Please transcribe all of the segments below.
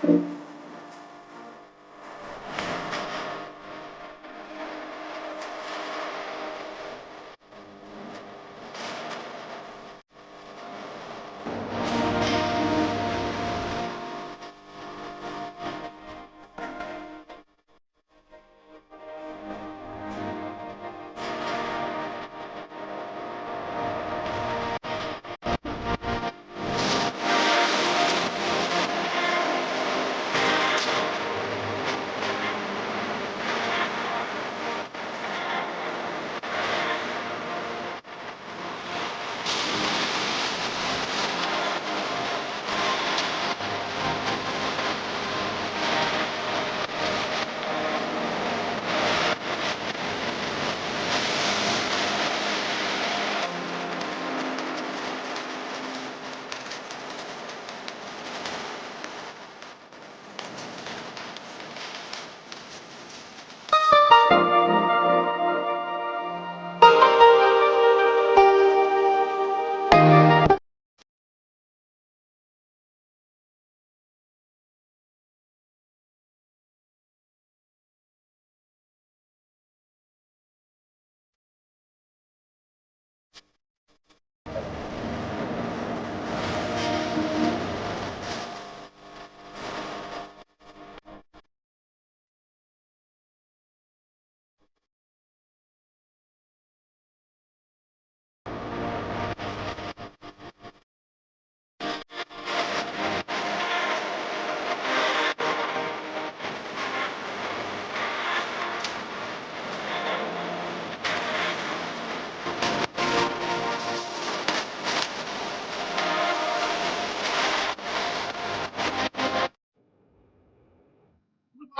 Good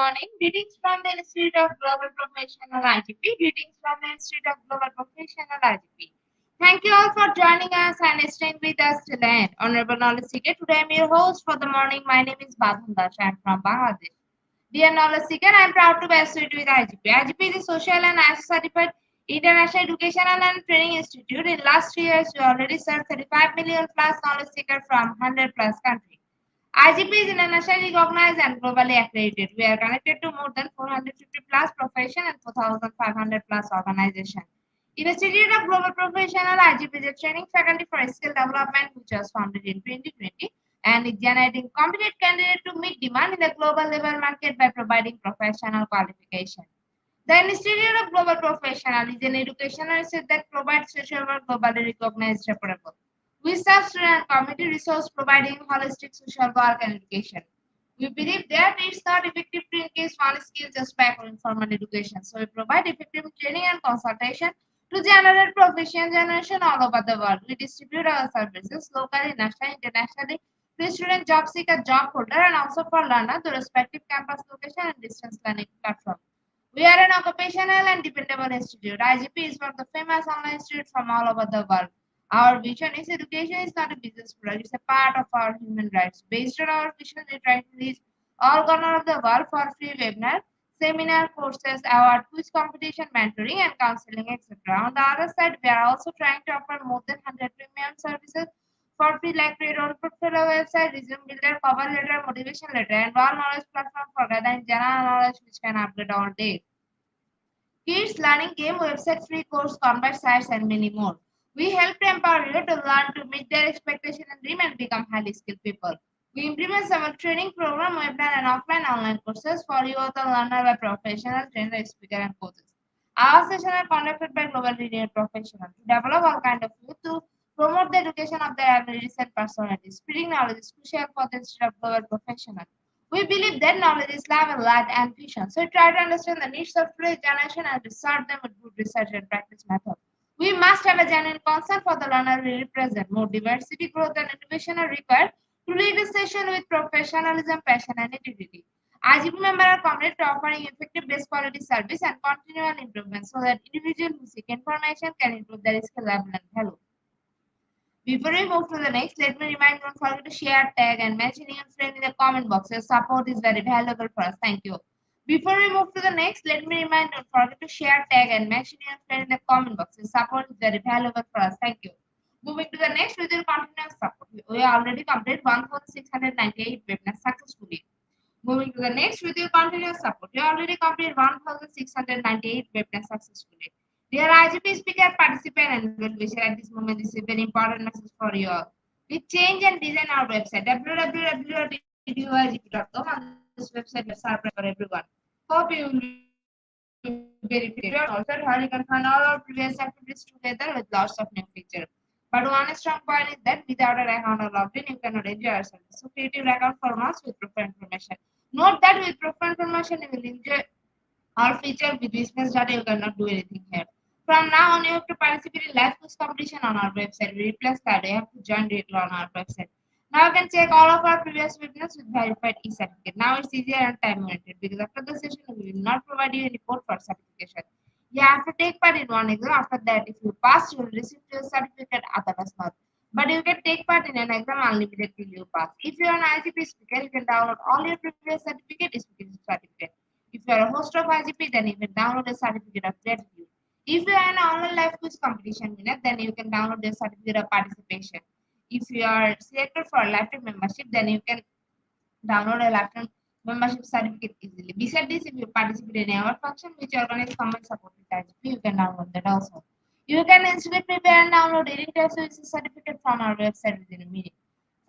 morning. Greetings from the Institute of Global Professional IGP. Greetings from the Institute of Global Professional IGP. Thank you all for joining us and staying with us till the end. Honorable Knowledge Seeker, today I'm your host for the morning. My name is Badham Dash. I'm from Bangladesh. Dear Knowledge Seeker, I'm proud to be associated with IGP. IGP is a social and ISO certified international educational and training institute. In last 3 years, we already served 35 million plus knowledge seekers from 100 plus countries. IGP is internationally recognized and globally accredited. We are connected to more than 450 plus profession and 4,500 plus organizations. Institute of Global Professional IGP is a training faculty for skill development which was founded in 2020 and is generating competent candidates to meet demand in the global labor market by providing professional qualification. The Institute of Global Professional is an educational institute that provides social work globally recognized reputable. We serve student and community resource providing holistic social work and education. We believe that it's not effective to increase one skill just by informal education. So we provide effective training and consultation to generate professional generation all over the world. We distribute our services locally, nationally, internationally to student, job seeker, job holder, and also for learner to respective campus location and distance learning platform. We are an occupational and dependable institute. IGP is one of the famous online institutes from all over the world. Our vision is education is not a business product, it's a part of our human rights. Based on our vision, we try to reach all corners of the world for free webinar, seminar, courses, award, quiz competition, mentoring, and counseling, etc. On the other side, we are also trying to offer more than 100 premium services for free like create own portfolio website, resume builder, cover letter, motivation letter, and all knowledge platform for gathering general knowledge which can update all day. Kids learning game website, free course, combat sites, and many more. We help to empower you to learn to meet their expectation and dream and become highly skilled people. We implement our training program, webinar, and offline online courses for you the learner by professional trainer, speaker, and coaches. Our sessions are conducted by global renowned professionals to develop all kind of youth to promote the education of their abilities and personalities. Spreading knowledge is crucial for the study of global professionals. We believe that knowledge is love, light, and vision. So we try to understand the needs of today's generation and research them with good research and practice methods. We must have a genuine concern for the learner we represent. More diversity, growth, and innovation are required to lead a session with professionalism, passion, and integrity. IGP members are committed to offering effective best quality service and continual improvement so that individuals who seek information can improve their skill level and value. Before we move to the next, let me remind you don't forget to share, tag, and mention your friend in the comment box. Your support is very valuable for us. Thank you. Before we move to the next, let me remind you don't forget to share, tag, and mention your friend in the comment box. Your support is very valuable for us. Thank you. Moving to the next, we will continue support. We already completed 1,698 webinars successfully. Moving to the next with your continuous support. You already completed 1698 webinars successfully. Dear IGP speaker, participant, and well-wisher, at this moment, this is a very important message for you all. We change and design our website www.eduigp.com. On this website, we are surprise for everyone. Hope you will be benefited. Also, here you can find all our previous activities together with lots of new features. But one strong point is that without an account or login, you cannot enjoy our service. So create your account for us with proper information. Note that with proper information, you will enjoy all feature with business data. You cannot do anything here. From now on, you have to participate in live quiz competition on our website. We replace that. You have to join directly on our website. Now you can check all of our previous webinars with verified e-certificate. Now it's easier and time limited because after the session, we will not provide you any code for certification. You have to take part in one exam. After that, if you pass, you will receive your certificate. Otherwise, not. But you can take part in an exam unlimited till you pass. If you are an IGP speaker, you can download all your previous certificate, speaking certificate. If you are a host of IGP, then you can download a certificate of gratitude. If you are an online live quiz competition winner, then you can download the certificate of participation. If you are selected for a lifetime membership, then you can download a lifetime membership certificate easily. Besides this, if you participate in our function which organize common support with IGP, you can download that also. You can instantly prepare and download any test services certificate from our website within a minute.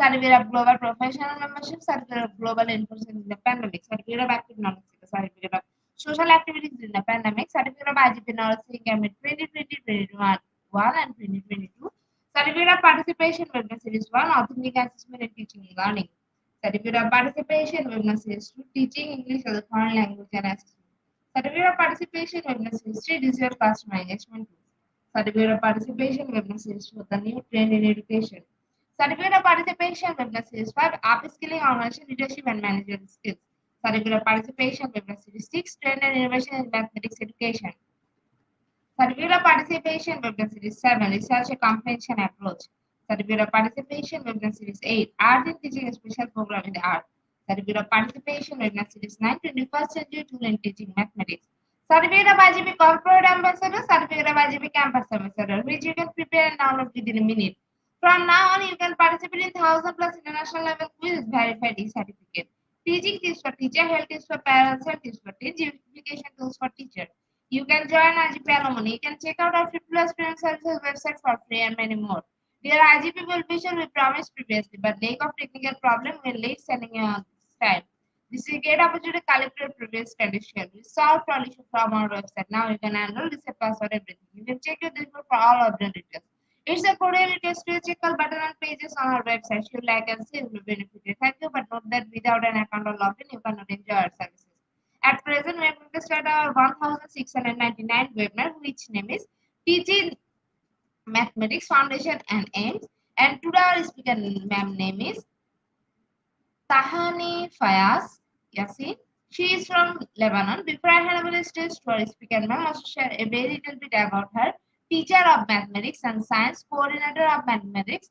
Certificate of Global Professional Membership, Certificate of Global Enforcement in the Pandemic, Certificate of Active Knowledge, Certificate of Social Activities in the Pandemic, Certificate of IGP Knowledge Camp in 2020, 2021 and 2022, Certificate of Participation Webinar Series 1, Authentic Assessment in Teaching and Learning, Certificate of Participation Webinar Series 2, Teaching English as a Foreign Language and Assessment, Certificate of Participation Webinar Series 3, Digital Class Management 2, Certificate of Participation Webinar Series 4, The New Trend in Education, Certificate of Participation Webinar Series 5, Upskilling Organization Leadership and Managerial Skills, Certificate of Participation Webinar Series 6, Trend and Innovation in Mathematics Education, Certificate of Participation Webinar Series 7, Research and Comprehension Approach, Certificate of Participation Webinar Series 8, Art in Teaching a Special Program in the Art, Certificate of Participation Webinar Series 9, 21st Century Tool in Teaching Mathematics, Certificate of IGP Corporate Ambassador, Certificate of IGP Campus Ambassador, which you can prepare and download within a minute. From now on, you can participate in 1,000 plus international level quiz verified e-certificate. Teaching tips for teacher, health tips for parents, health tips for teach, gamification tools for teacher. You can join IGP Alumni. You can check out our Free Plus Student Services website for free and many more. Dear IGP well-wisher, we promised previously, but lack of technical problem will late sending you on this time. This is a great opportunity to collect your previous condition. We solved all issues from our website. Now you can enroll, reset password, everything. You can check your dashboard for all of the details. It's a Korean request to check all button and pages on our website. You like and see will benefit. Thank you, but note that without an account or login, you cannot enjoy our services. At present, we are going to start our 1699 webinar, which name is Teaching Mathematics Foundation and Aims. And today our speaker ma'am name is Tahani Fayaz Yassin. She is from Lebanon. Before I hand over the stage to our speaker ma'am, I must share a very little bit about her. Teacher of mathematics and science, coordinator of mathematics,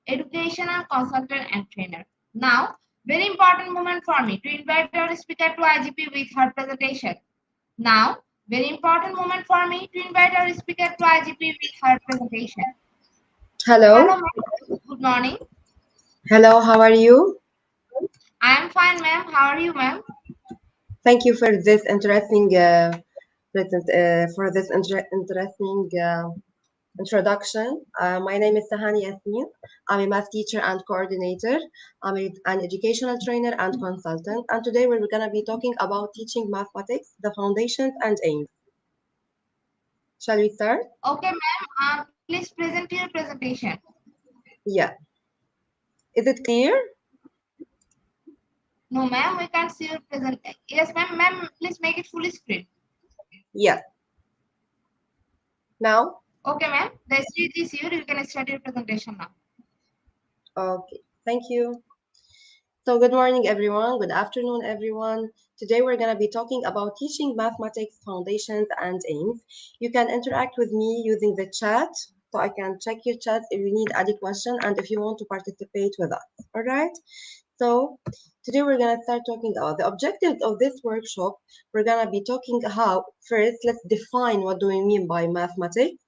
educational consultant and trainer. Now, very important moment for me to invite our speaker to IGP with her presentation. Now, very important moment for me to invite our speaker to IGP with her presentation. Hello. Hello, ma'am. Good morning. Hello, how are you? I am fine, ma'am. How are you, ma'am? Thank you for this interesting introduction. My name is Sahani Yasmin. I'm a math teacher and coordinator. I'm an educational trainer and consultant. And today we're going to be talking about teaching mathematics, the foundations and aims. Shall we start? Okay, ma'am. Please present your presentation. Yeah. Is it clear? No, ma'am. We can't see your presentation. Yes, ma'am. Ma'am, please make it full screen. Yeah. Now? Okay, ma'am. The stage is here. You can start your presentation now. Okay. Thank you. So good morning, everyone. Good afternoon, everyone. Today we're going to be talking about teaching mathematics foundations and aims. You can interact with me using the chat, so I can check your chat if you need any question and if you want to participate with us. All right. So today we're going to start talking about the objectives of this workshop. We're going to be talking how first let's define what do we mean by mathematics.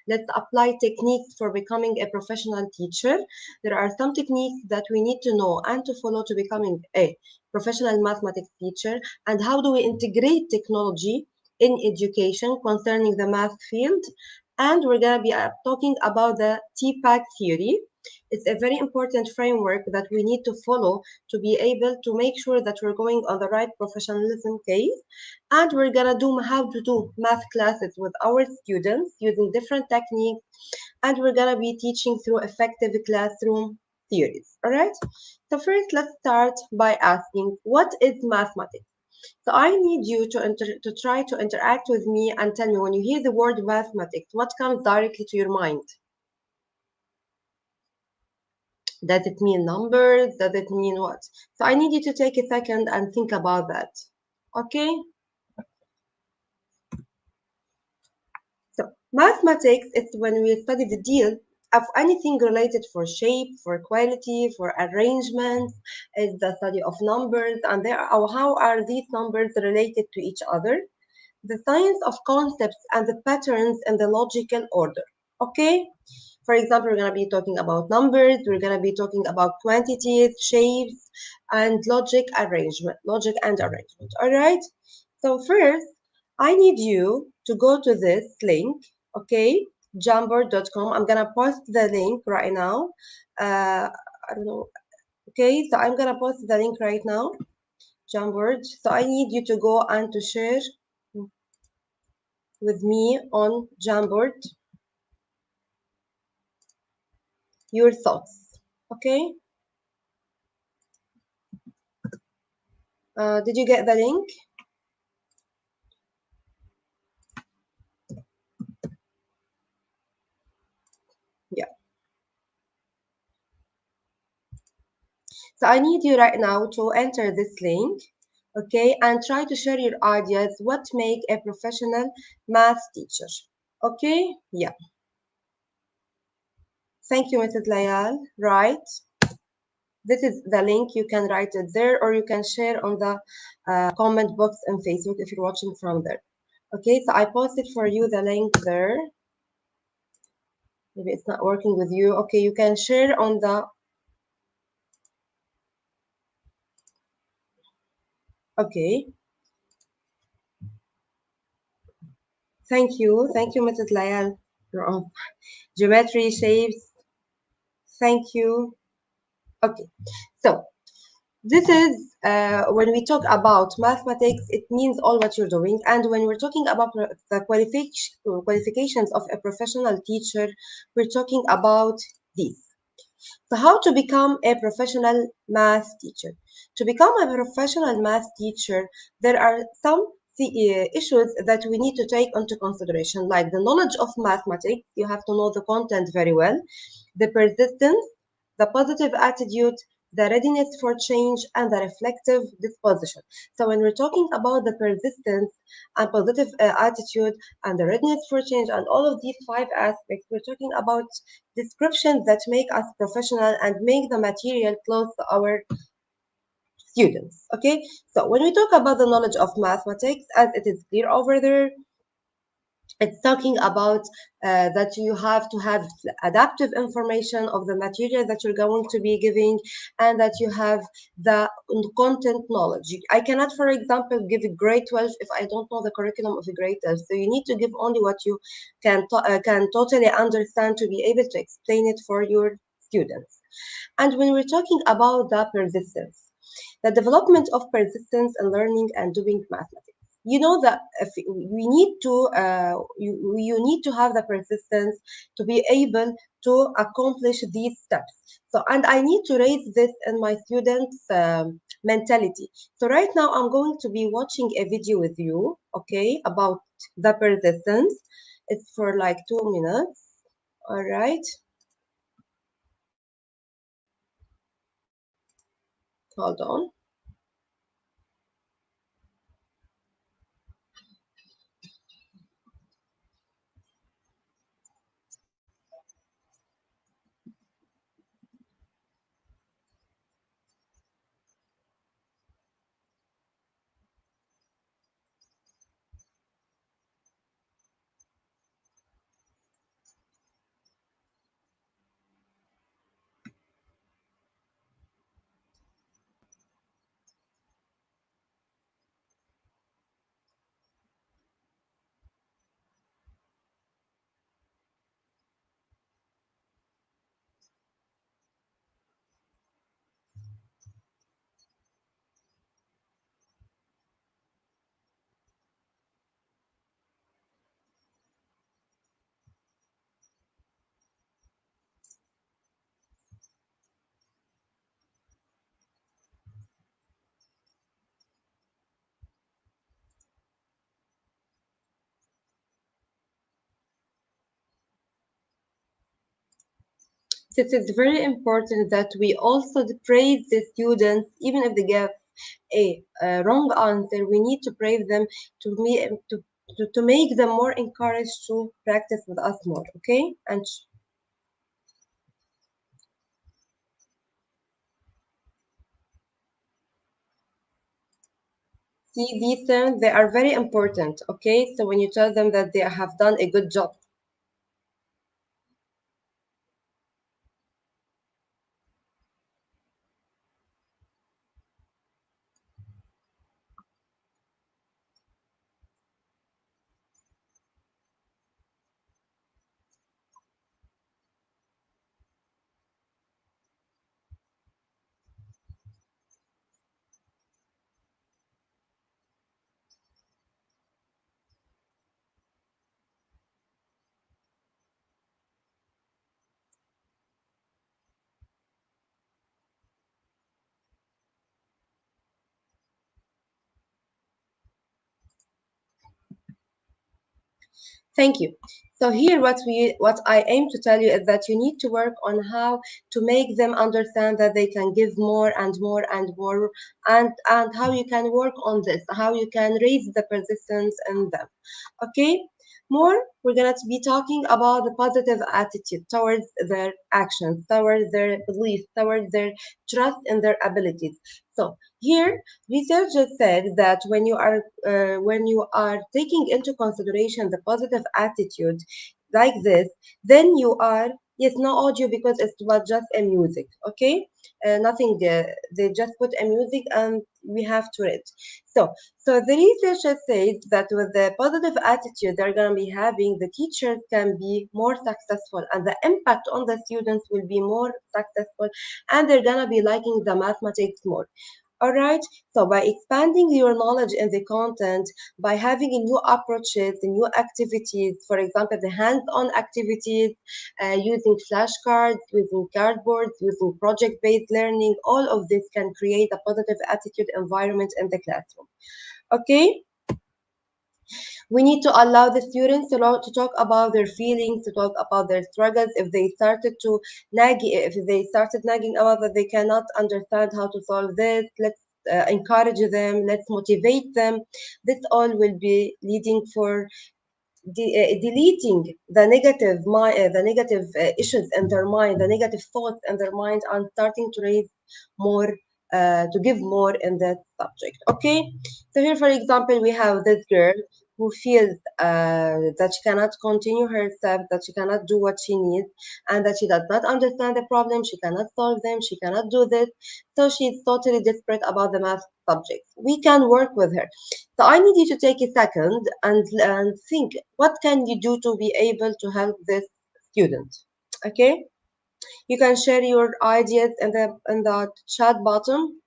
Let's apply techniques for becoming a professional teacher. There are some techniques that we need to know and to follow to becoming a professional mathematics teacher. And how do we integrate technology in education concerning the math field? And we're going to be talking about the TPAC theory. It's a very important framework that we need to follow to be able to make sure that we're going on the right professionalism case. And we're gonna do how to do math classes with our students using different techniques, and we're gonna be teaching through effective classroom theories. All right. So first, let's start by asking, what is mathematics? So I need you to try to interact with me and tell me when you hear the word mathematics, what comes directly to your mind? Does it mean numbers? Does it mean what? So I need you to take a second and think about that. Okay? So mathematics is when we study the deal of anything related for shape, for quality, for arrangement, is the study of numbers and how are these numbers related to each other. The science of concepts and the patterns in the logical order. Okay? For example, we're going to be talking about numbers, we're going to be talking about quantities, shapes, and logic and arrangement. All right? So first, I need you to go to this link, okay? Jamboard.com. I'm going to post the link right now. I don't know. Okay, so I'm going to post the link right now, Jamboard. So I need you to go and to share with me on Jamboard your thoughts. Okay? Did you get the link? Yeah. So I need you right now to enter this link, okay, and try to share your ideas what make a professional math teacher. Okay? Yeah. Thank you, Mrs. Layal. Right. This is the link. You can write it there or you can share on the comment box on Facebook if you're watching from there. Okay, so I posted for you the link there. Maybe it's not working with you. Okay, you can share on the. Okay. Thank you, Mrs. Layal. You're on. Geometry, shapes. Thank you. Okay, so this is when we talk about mathematics, it means all what you're doing. And when we're talking about the qualifications of a professional teacher, we're talking about these. So how to become a professional math teacher? To become a professional math teacher, there are some issues that we need to take into consideration, like the knowledge of mathematics. You have to know the content very well, the persistence, the positive attitude, the readiness for change, and the reflective disposition. So when we're talking about the persistence and positive attitude and the readiness for change and all of these five aspects, we're talking about descriptions that make us professional and make the material close to our students. Okay, so when we talk about the knowledge of mathematics, as it is clear over there, it's talking about that you have to have adaptive information of the material that you're going to be giving, and that you have the content knowledge. I cannot, for example, give a grade 12 if I don't know the curriculum of a grade 12. So you need to give only what you can totally understand to be able to explain it for your students. And when we're talking about the persistence, the development of persistence in learning and doing mathematics, you know that if we need to you need to have the persistence to be able to accomplish these steps. So, and I need to raise this in my students mentality. So right now I'm going to be watching a video with you, okay, about the persistence. It's for like 2 minutes. All right, hold on. So it's very important that we also praise the students, even if they give a wrong answer. We need to praise them to me to make them more encouraged to practice with us more. Okay, and see these terms, they are very important. Okay, so when you tell them that they have done a good job. Thank you. So here what I aim to tell you is that you need to work on how to make them understand that they can give more and more and more, and how you can work on this, how you can raise the persistence in them. Okay? More, we're going to be talking about the positive attitude towards their actions, towards their beliefs, towards their trust in their abilities. So here, researchers said that when you are taking into consideration the positive attitude like this, then you are yes, no audio because it was just a music. Okay, nothing. They just put a music and we have to read. So so the researchers said that with the positive attitude they're going to be having, the teachers can be more successful and the impact on the students will be more successful, and they're going to be liking the mathematics more. All right. So by expanding your knowledge in the content, by having a new approaches, the new activities, for example, the hands-on activities, using flashcards, using cardboards, using project-based learning, all of this can create a positive attitude environment in the classroom. Okay, we need to allow the students to talk about their feelings, to talk about their struggles. If they started to nag, if they started nagging about that they cannot understand how to solve this, let's encourage them, let's motivate them. This all will be leading for deleting the negative issues in their mind, the negative thoughts in their mind, and starting to raise more, to give more in that subject. Okay, so here, for example, we have this girl who feels that she cannot continue herself, that she cannot do what she needs, and that she does not understand the problem, she cannot solve them, she cannot do this. So she's totally desperate about the math subject. We can work with her. So I need you to take a second and think what can you do to be able to help this student. Okay? You can share your ideas in the chat bottom,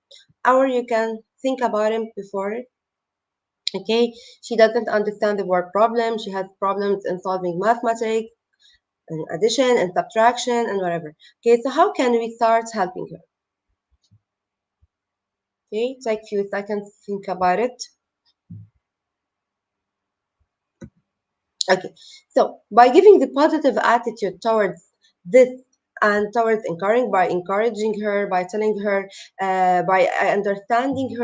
or you can think about it before it. Okay? She doesn't understand the word problem. She has problems in solving mathematics, and addition and subtraction and whatever. Okay, so how can we start helping her? Okay, take a few seconds to think about it. Okay, so by giving the positive attitude towards this and towards encouraging, by encouraging her, by telling her, by understanding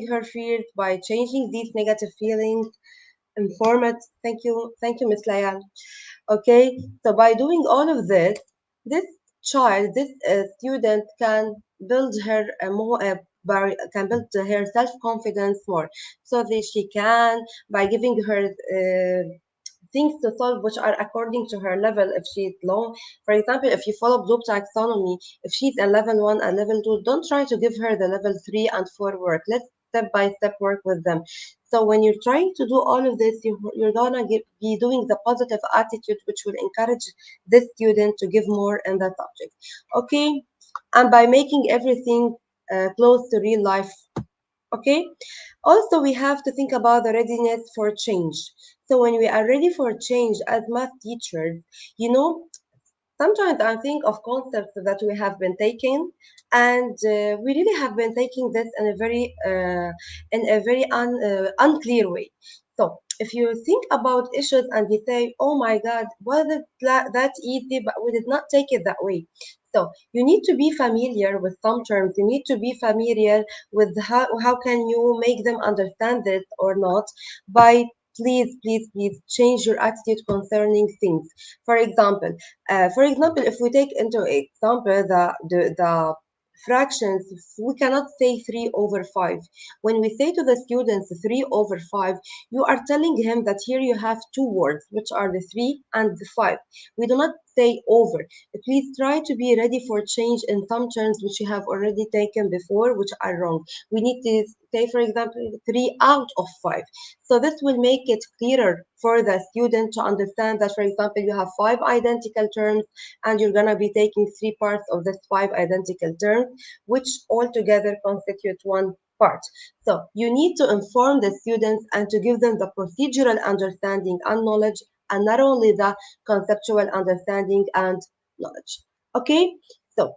her fears, by changing these negative feelings and formats. Thank you, Miss Layan. Okay, so by doing all of this, this this student can build her can build her self confidence more, so that she can, by giving her things to solve which are according to her level. If she's low, for example, if you follow Bloom taxonomy, if she's a level 1 and level 2, don't try to give her the level 3 and 4 work. Let's step by step work with them. So when you're trying to do all of this, you're gonna be doing the positive attitude, which will encourage this student to give more in that subject. Okay, and by making everything close to real life. Okay, also we have to think about the readiness for change. So when we are ready for change as math teachers, you know, sometimes I think of concepts that we have been taking, and we really have been taking this in a very unclear way. So if you think about issues and you say, oh my God, was it that easy? But we did not take it that way. So you need to be familiar with some terms. You need to be familiar with how can you make them understand this or not by please change your attitude concerning things. For example, if we take into example the fractions, we cannot say 3 over 5. When we say to the students 3 over 5, you are telling him that here you have two words, which are the 3 and the 5. We do not say over. Please try to be ready for change in some terms which you have already taken before, which are wrong. We need to say, for example, 3 out of 5. So this will make it clearer for the student to understand that, for example, you have 5 identical terms and you're going to be taking 3 parts of this 5 identical terms, which altogether constitute one part. So you need to inform the students and to give them the procedural understanding and knowledge, and not only the conceptual understanding and knowledge. Okay, so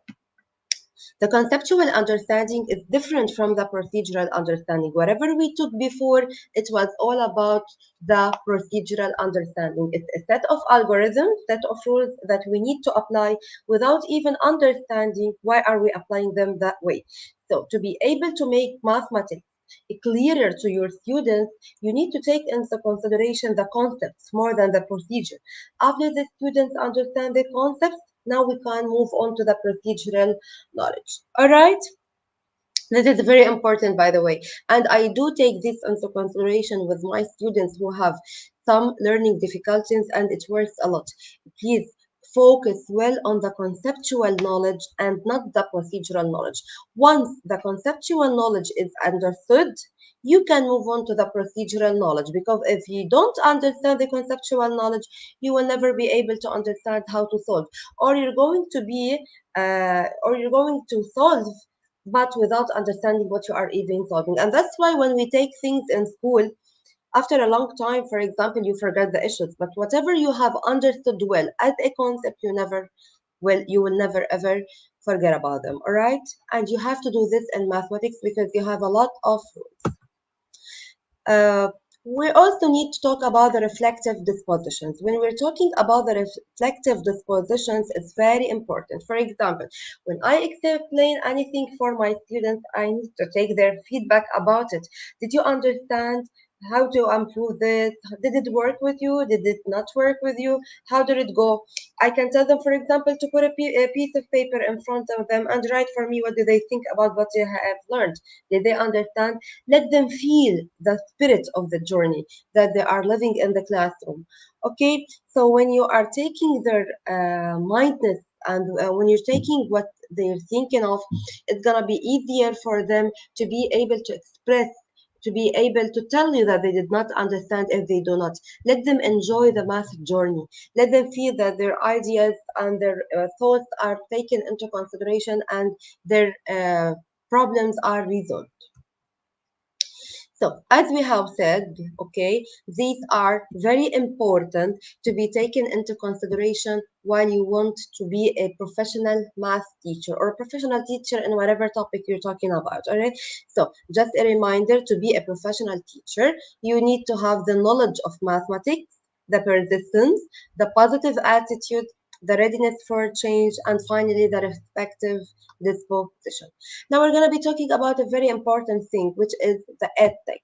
the conceptual understanding is different from the procedural understanding. Whatever we took before, it was all about the procedural understanding. It's a set of algorithms, set of rules that we need to apply without even understanding why are we applying them that way. So to be able to make mathematics clearer to your students, you need to take into consideration the concepts more than the procedure. After the students understand the concepts, now we can move on to the procedural knowledge. All right? This is very important, by the way. And I do take this into consideration with my students who have some learning difficulties, and it works a lot. Please focus well on the conceptual knowledge and not the procedural knowledge. Once the conceptual knowledge is understood, you can move on to the procedural knowledge, because if you don't understand the conceptual knowledge, you will never be able to understand how to solve, or you're going to solve but without understanding what you are even solving. And that's why when we take things in school, after a long time, for example, you forget the issues. But whatever you have understood well as a concept, you will never ever forget about them. All right? And you have to do this in mathematics because you have a lot of uh, we also need to talk about the reflective dispositions. When we're talking about the reflective dispositions, it's very important. For example, when I explain anything for my students, I need to take their feedback about it. Did you understand how to improve this? Did it work with you? Did it not work with you? How did it go? I can tell them, for example, to put a piece of paper in front of them and write for me what do they think about what they have learned. Did they understand? Let them feel the spirit of the journey that they are living in the classroom. Okay, so when you are taking their mindness and when you're taking what they're thinking of, it's gonna be easier for them to be able to express, to be able to tell you that they did not understand if they do not. Let them enjoy the math journey. Let them feel that their ideas and their thoughts are taken into consideration and their problems are resolved. So, as we have said, okay, these are very important to be taken into consideration while you want to be a professional math teacher or a professional teacher in whatever topic you're talking about. All right. So, just a reminder, to be a professional teacher, you need to have the knowledge of mathematics, the persistence, the positive attitude, the readiness for change, and finally the respective disposition. Now we're going to be talking about a very important thing, which is the EdTech.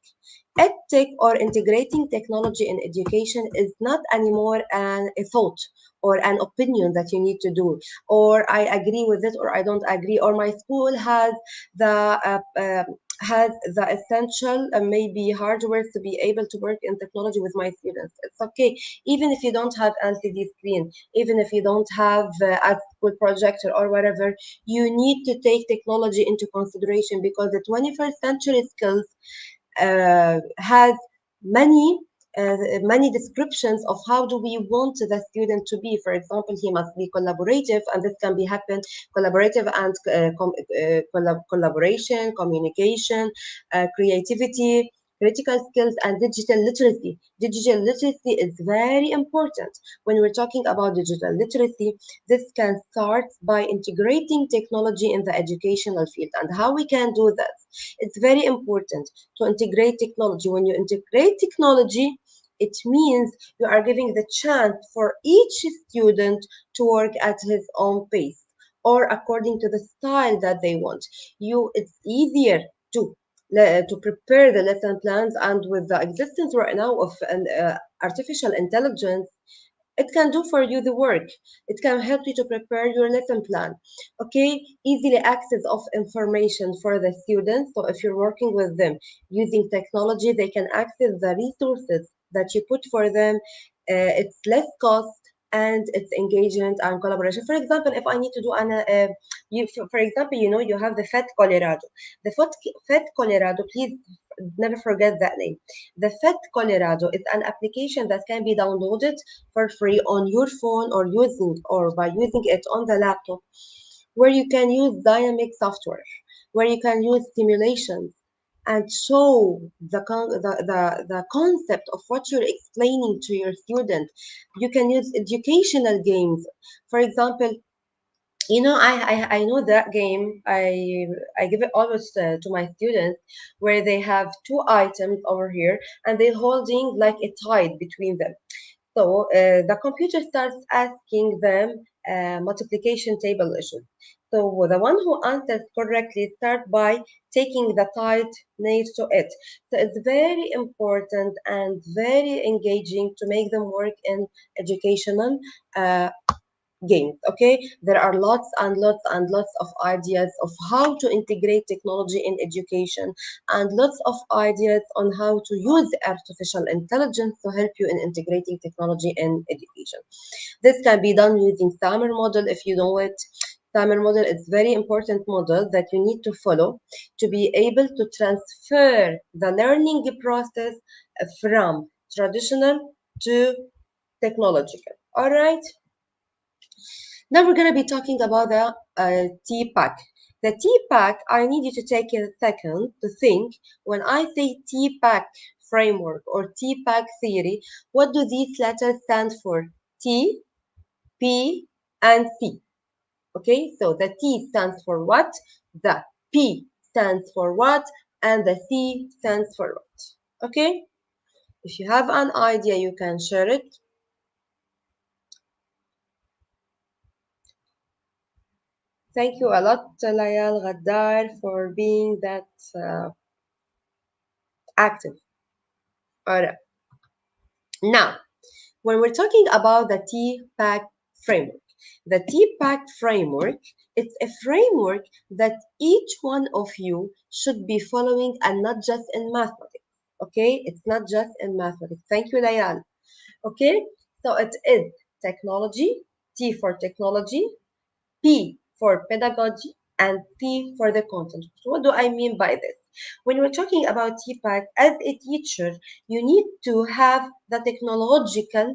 EdTech, or integrating technology in education, is not anymore a thought or an opinion that you need to do, or I agree with it or I don't agree, or my school has the essential maybe hardware to be able to work in technology with my students. It's okay, even if you don't have LCD screen, even if you don't have a school projector or whatever, you need to take technology into consideration, because the 21st century skills has many many descriptions of how do we want the student to be. For example, he must be collaborative, and this can be happen collaborative and collaboration, communication, creativity, critical skills, and digital literacy. Digital literacy is very important. When we're talking about digital literacy, this can start by integrating technology in the educational field. And how we can do that? It's very important to integrate technology. When you integrate technology, It means you are giving the chance for each student to work at his own pace or according to the style that they want. It's easier to to prepare the lesson plans, and with the existence right now of an artificial intelligence, it can do for you the work. It can help you to prepare your lesson plan. Okay, easily access of information for the students. So if you're working with them using technology, they can access the resources that you put for them. It's less cost and it's engagement and collaboration. For example, if I need to do for example, you have the FET Colorado. The FET Colorado, please never forget that name. The FET Colorado is an application that can be downloaded for free on your phone or by using it on the laptop, where you can use dynamic software, where you can use simulations and show the concept of what you're explaining to your student. You can use educational games. For example, I know that game. I give it always to my students, where they have two items over here and they're holding like a tide between them. So the computer starts asking them multiplication table issues. So the one who answers correctly start by taking the tide next to it. So it's very important and very engaging to make them work in educational uh, games. Okay, there are lots and lots and lots of ideas of how to integrate technology in education, and lots of ideas on how to use artificial intelligence to help you in integrating technology in education. This can be done using Summer model. If you know it, Summer model is very important model that you need to follow to be able to transfer the learning process from traditional to technological. All right. Now we're going to be talking about the TPAC. The TPAC, I need you to take a second to think. When I say TPAC framework or TPAC theory, what do these letters stand for? T, P, and C. Okay, so the T stands for what? The P stands for what? And the C stands for what? Okay, if you have an idea, you can share it. Thank you a lot, Layal Ghaddar, for being that active. All right. Now, when we're talking about the TPAC framework, the TPAC framework, it's a framework that each one of you should be following, and not just in mathematics. Okay, it's not just in mathematics. Thank you, Layal. Okay, so it is technology, T for technology, P for pedagogy, and P for the content. So what do I mean by this? When we're talking about TPAC, as a teacher, you need to have the technological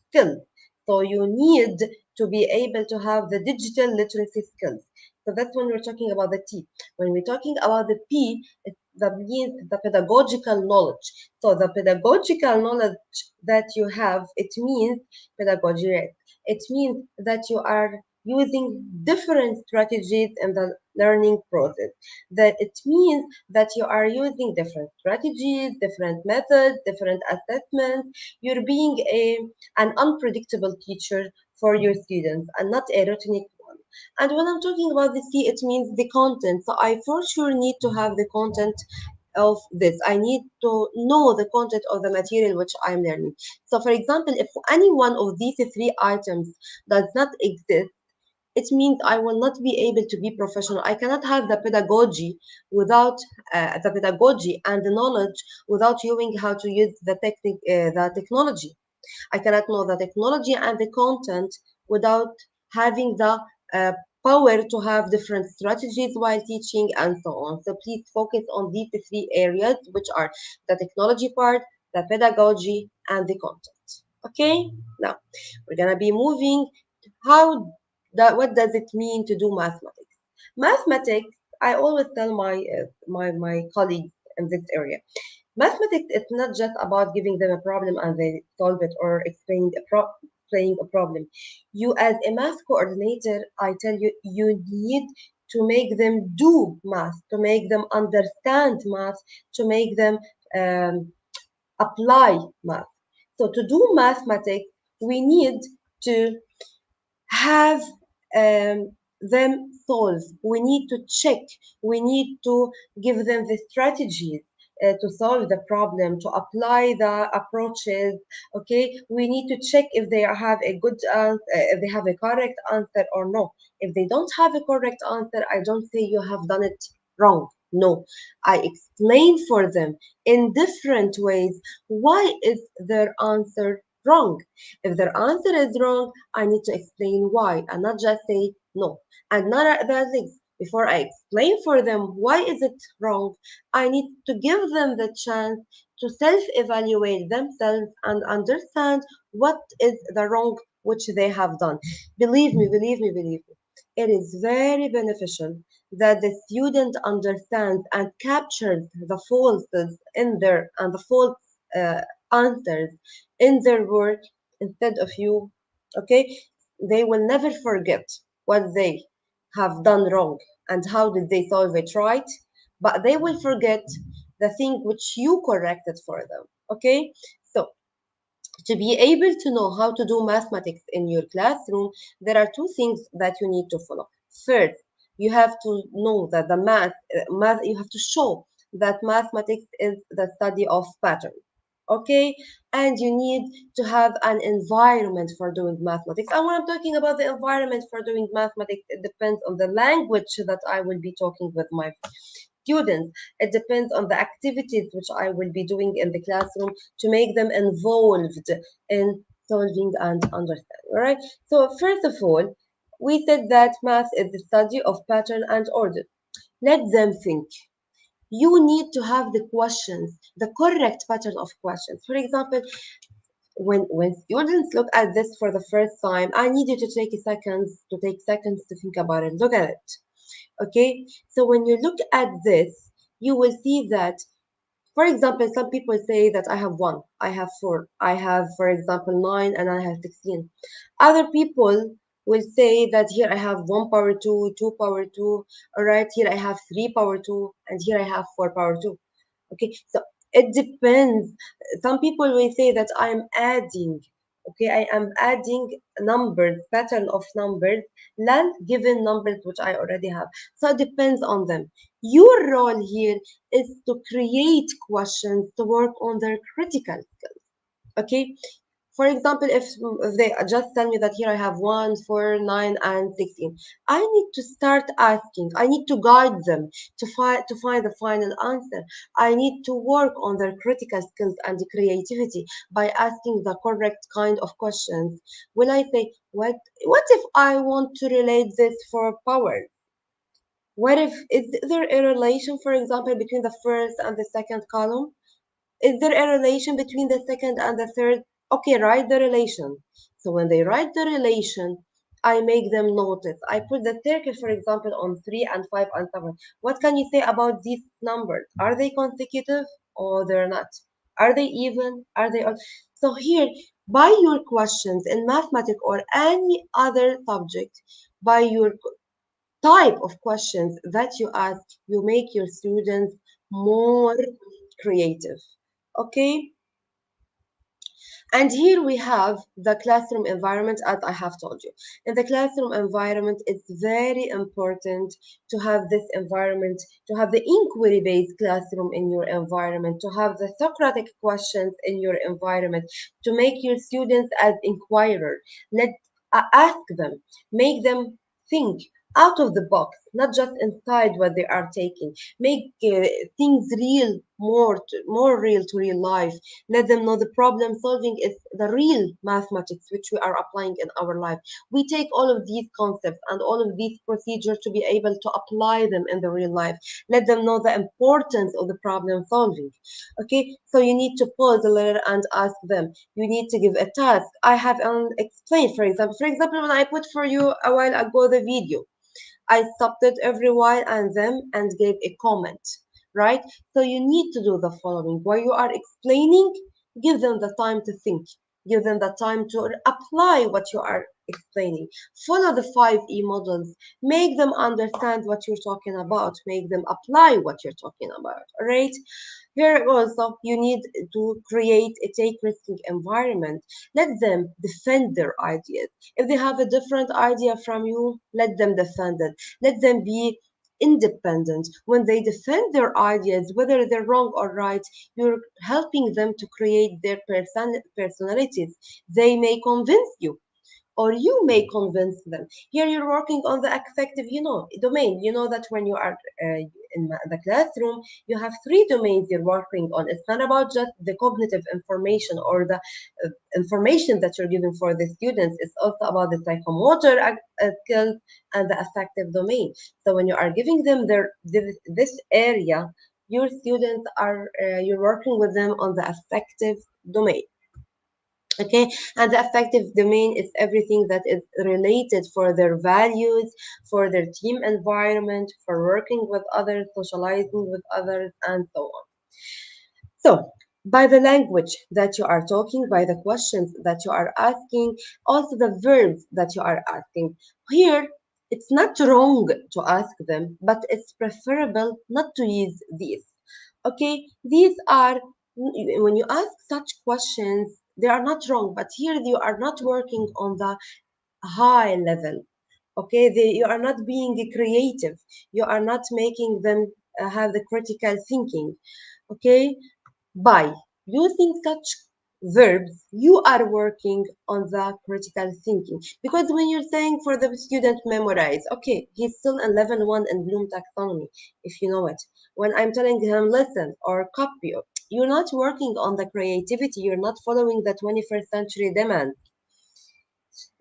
skill. So you need to be able to have the digital literacy skills. So that's when we're talking about the T. When we're talking about the P, it means the pedagogical knowledge. So the pedagogical knowledge that you have, it means pedagogy. It means that you are using different strategies in the learning process. That it means that you are using different strategies, different methods, different assessments. You're being an unpredictable teacher for your students and not a routinic one. And when I'm talking about the C, it means the content. So I for sure need to have the content of this. I need to know the content of the material which I'm learning. So for example, if any one of these three items does not exist, it means I will not be able to be professional. I cannot have the pedagogy without the pedagogy and the knowledge without knowing how to use the technology. I cannot know the technology and the content without having the uh, power to have different strategies while teaching and so on. So please focus on these three areas, which are the technology part, the pedagogy, and the content. Okay, now we're gonna be moving to what does it mean to do mathematics? Mathematics, I always tell my colleagues in this area, mathematics is not just about giving them a problem and they solve it or explaining a problem. You, as a math coordinator, I tell you, you need to make them do math, to make them understand math, to make them um, apply math. So to do mathematics, we need to have them solve. We need to check. We need to give them the strategies to solve the problem, to apply the approaches. Okay, we need to check if they have a good answer, if they have a correct answer or no. If they don't have a correct answer, I don't say you have done it wrong. No, I explain for them in different ways why is their answer wrong. If their answer is wrong, I need to explain why and not just say no. And not other things. Before I explain for them why is it wrong, I need to give them the chance to self-evaluate themselves and understand what is the wrong which they have done. Believe me, believe me, believe me. It is very beneficial that the student understands and captures the faults in their and the false uh, answers in their work instead of you. Okay, they will never forget what they have done wrong and how did they solve it right, but they will forget the thing which you corrected for them. Okay, so to be able to know how to do mathematics in your classroom, there are two things that you need to follow. First, you have to know that the math, you have to show that mathematics is the study of patterns. Okay, and you need to have an environment for doing mathematics. And when I'm talking about the environment for doing mathematics, it depends on the language that I will be talking with my students. It depends on the activities which I will be doing in the classroom to make them involved in solving and understanding. All right. So first of all, we said that math is the study of pattern and order. Let them think. You need to have the questions, the correct pattern of questions. For example, when students look at this for the first time, I need you to take seconds to think about it. Look at it. Okay, so when you look at this, you will see that, for example, some people say that I have one, I have four, I have, for example, nine, and I have 16. Other people will say that here I have 1 power 2, 2 power 2, all right, here I have 3 power 2, and here I have 4 power 2. Okay, so it depends. Some people will say that I'm adding. Okay, I am adding numbers, pattern of numbers, land given numbers which I already have. So it depends on them. Your role here is to create questions to work on their critical skills. Okay, for example, if they just tell me that here I have 1, 4, 9, and 16, I need to start asking. I need to guide them to find the final answer. I need to work on their critical skills and creativity by asking the correct kind of questions. Will I say, what if I want to relate this for power? What if is there a relation, for example, between the first and the second column? Is there a relation between the second and the third? Okay, write the relation. So when they write the relation, I make them notice. I put the circle, for example, on 3 and 5 and 7. What can you say about these numbers? Are they consecutive or they're not? Are they even? Are they odd? So here, by your questions in mathematics or any other subject, by your type of questions that you ask, you make your students more creative. Okay, and here we have the classroom environment, as I have told you. In the classroom environment, it's very important to have this environment, to have the inquiry based classroom in your environment, to have the Socratic questions in your environment, to make your students as inquirer. Let ask them, make them think out of the box, not just inside what they are taking. Make things real, more real to real life. Let them know the problem solving is the real mathematics which we are applying in our life. We take all of these concepts and all of these procedures to be able to apply them in the real life. Let them know the importance of the problem solving. Okay, so you need to pause a little and ask them. You need to give a task. I have explained, for example, when I put for you a while ago the video, I stopped it every while and then and gave a comment, right? So you need to do the following. While you are explaining, give them the time to think. Give them the time to apply what you are explaining. Follow the 5E models. Make them understand what you're talking about. Make them apply what you're talking about. All right. Here also, you need to create a take-risking environment. Let them defend their ideas. If they have a different idea from you, let them defend it. Let them be independent. When they defend their ideas, whether they're wrong or right, you're helping them to create their personalities. They may convince you or you may convince them. Here you're working on the affective, domain. You know that when you are in the classroom, you have three domains you're working on. It's not about just the cognitive information or the information that you're giving for the students. It's also about the psychomotor skills and the affective domain. So when you are giving them this area, your students are you're working with them on the affective domain. Okay, and the affective domain is everything that is related for their values, for their team environment, for working with others, socializing with others, and so on. So by the language that you are talking, by the questions that you are asking, also the verbs that you are asking, here it's not wrong to ask them, but it's preferable not to use these. Okay, these are, when you ask such questions, they are not wrong, but here you are not working on the high level. Okay, you are not being creative, you are not making them have the critical thinking. Okay, by using such verbs, you are working on the critical thinking. Because when you're saying for the student memorize, okay, he's still in level 1 in Bloom taxonomy, if you know it. When I'm telling him listen or copy, you're not working on the creativity, you're not following the 21st century demand.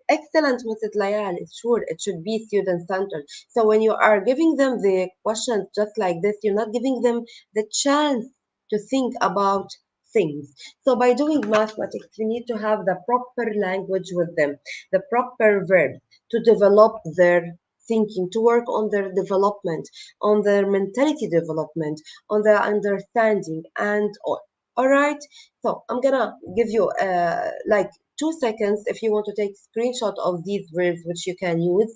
Excellent, Mrs. Layal. Sure, it should be student centered. So when you are giving them the questions just like this, you're not giving them the chance to think about things. So by doing mathematics, you need to have the proper language with them, the proper verb to develop their thinking, to work on their development, on their mentality development, on their understanding, and all. All right. So I'm gonna give you like 2 seconds if you want to take screenshot of these verbs which you can use.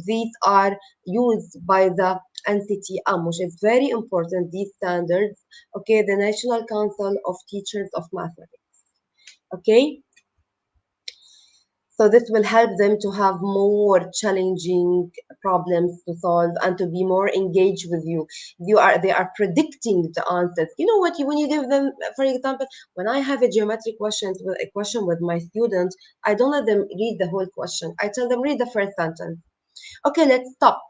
These are used by the entity which is very important, these standards. Okay, the National Council of Teachers of Mathematics. Okay, so this will help them to have more challenging problems to solve and to be more engaged with you. They are predicting the answers. You know what? When you give them, for example, when I have a geometry question with my students, I don't let them read the whole question. I tell them read the first sentence. Okay, let's stop.